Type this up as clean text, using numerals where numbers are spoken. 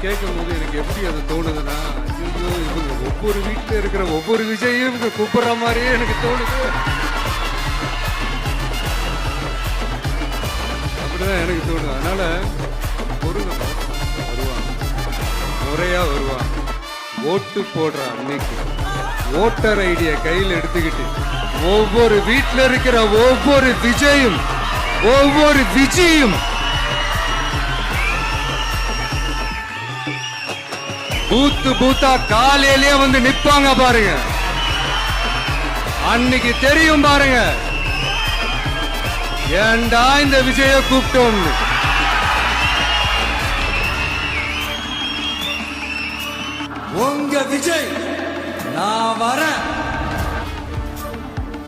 கேட்கும் போது எனக்கு எப்படி அது தோணுதுன்னா, ஐயோ இவங்க ஒவ்வொரு வீட்டுல இருக்கிற ஒவ்வொரு விஜயும் இவங்க கூப்பிடுற மாதிரியே எனக்கு தோணுது. அப்படிதான் எனக்கு தோணுது. அதனால பொருங்க வருவாங்க, முறையா வருவாங்க. ஓட்டு போடுற அன்னைக்கு ஓட்டர் ஐடிய கையில் எடுத்துக்கிட்டு ஒவ்வொரு வீட்டுல இருக்கிற ஒவ்வொரு விஜயும் ஒவ்வொரு விஜயும் பூத்து பூத்தா காலையிலேயே வந்து நிப்பாங்க பாருங்க. அன்னைக்கு தெரியும் பாருங்க, ஏண்டா இந்த விஜய கூப்பிட்டோம். உங்க விஜய் நான் வரேன்.